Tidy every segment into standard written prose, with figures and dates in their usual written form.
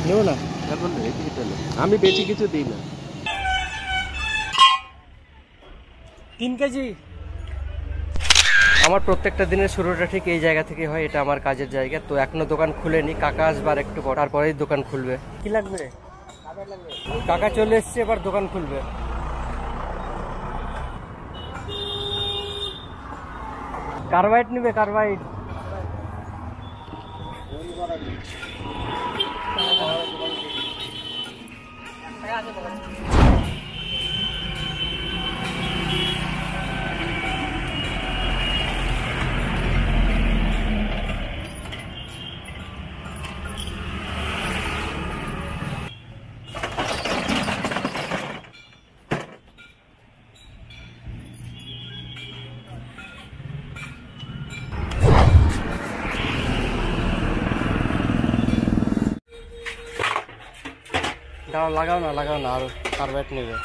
নেও না, আমি বেশি কিছু দিই না। 3 কেজি। আমার প্রত্যেকটা দিনের শুরুটা ঠিক এই জায়গা থেকে হয়, এটা আমার কাজের জায়গা। তো এখনো দোকান খুলেনি, কাকা আসবার একটু পর, তারপরেই দোকান খুলবে। কি লাগবে? কাকা চলে এসছে, এবার দোকান খুলবে। কার্বাইড নিবে, কার্বাইড। দাঁড়াও, লাগাও না, আর কার্বাইড নেবে।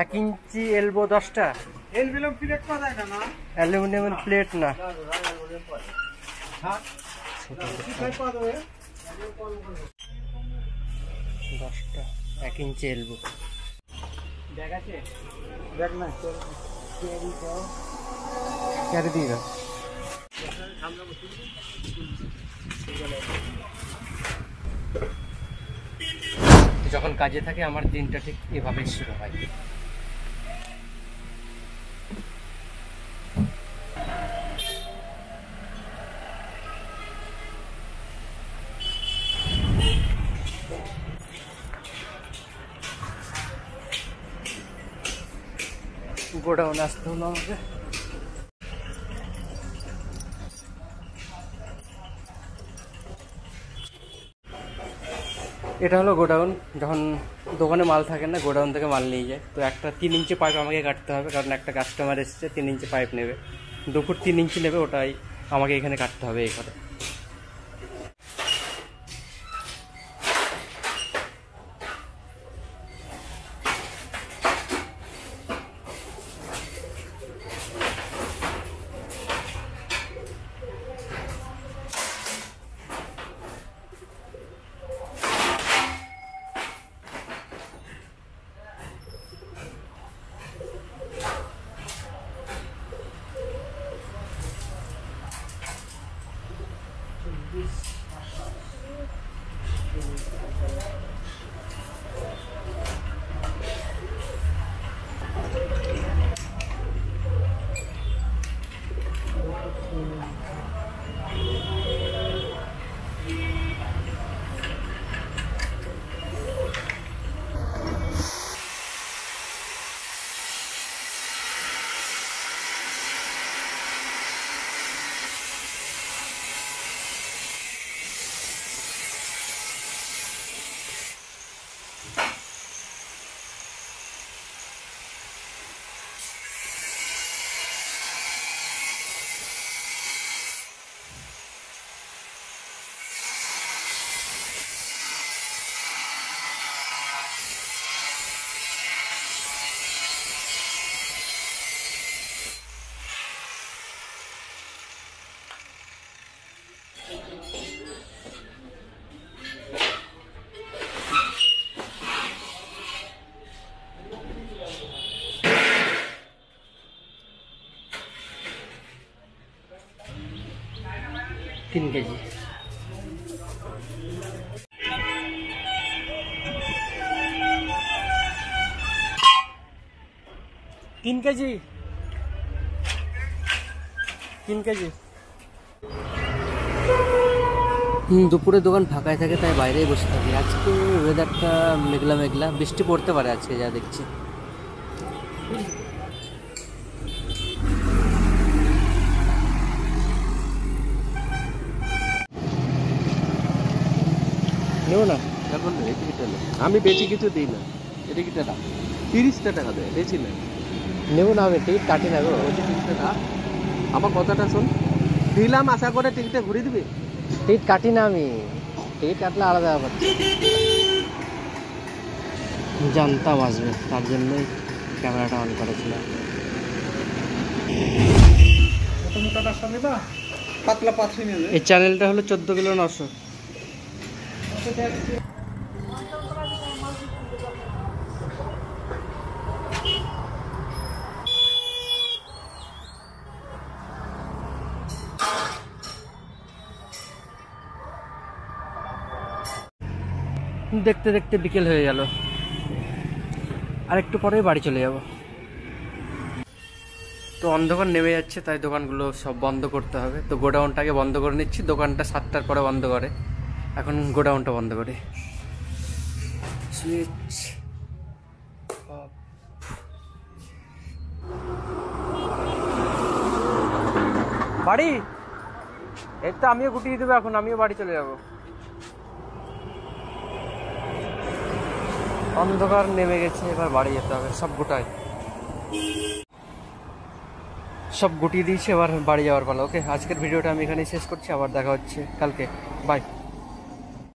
এক ইঞ্চি এলবো 10টা। অ্যালুমিনিয়াম প্লেট পাওয়া যায় না? অ্যালুমিনিয়ামের প্লেট না, 10টা 1 ইঞ্চি এলবো। ব্যাগ আছে? ব্যাগ না, ক্যারি দিয়ে দাও। যখন কাজে থাকে আমার দিনটা ঠিক এভাবেই শুরু হয়। গোডাউন আসতে হলো আমাকে। এটা হলো গোডাউন। যখন দোকানে মাল থাকে না, গোডাউন থেকে মাল নিয়ে যায়। তো একটা 3 ইঞ্চি পাইপ আমাকে কাটতে হবে, কারণ একটা কাস্টমার এসছে 3 ইঞ্চি পাইপ নেবে। 2 ফুট 3 ইঞ্চি নেবে, ওটাই আমাকে এখানে কাটতে হবে এই করে। तीन केजी। तीन केजी 3 কেজি। দুপুরে দোকান ফাঁকাই থাকে, তাই বাইরেই বসে থাকি। আজকে ওয়েদারটা মেঘলা মেঘলা, বৃষ্টি পড়তে পারে আজকে যা দেখছি। নেও না, আমি বেশি কিছু দিই না। এটা কি টাকা? 30টা টাকা দেয়, বেশি না। নেব না, আমি টিকিট কাটি না গো। আমার কথাটা শোন, দিলাম আশা করে টিকিটে ঘুরে দিবি। টিকিট কাটি না আমি, টিকিট কাটলে আলাদা ব্যাপার। জানতাম আসবে, তার জন্যই ক্যামেরাটা অন করেছিলাম। পাতলা পাথরি নেবে। এই চ্যানেলটা হলো 14 কিলো 900। দেখতে দেখতে বিকেল হয়ে গেল, আর একটু পরেই বাড়ি চলে যাব। তো অন্ধকার নেমে যাচ্ছে, তাই দোকানগুলো সব বন্ধ করতে হবে। তো গোডাউনটাকে বন্ধ করে নিচ্ছি, দোকানটা 7টার পরে বন্ধ করে, এখন গোডাউনটা বন্ধ করে সুইচ অফ। বাড়ি এই তো আমিও গুটিয়ে দেবো, এখন আমিও বাড়ি চলে যাব। অন্ধকার নেমে গেছে, এবার বাড়ি যেতে হবে। সব গুটিয়ে দিয়েছি, এবার বাড়ি যাওয়ার পালা। ওকে, আজকের ভিডিওটা আমি এখানেই শেষ করছি, আবার দেখা হচ্ছে কালকে। বাই।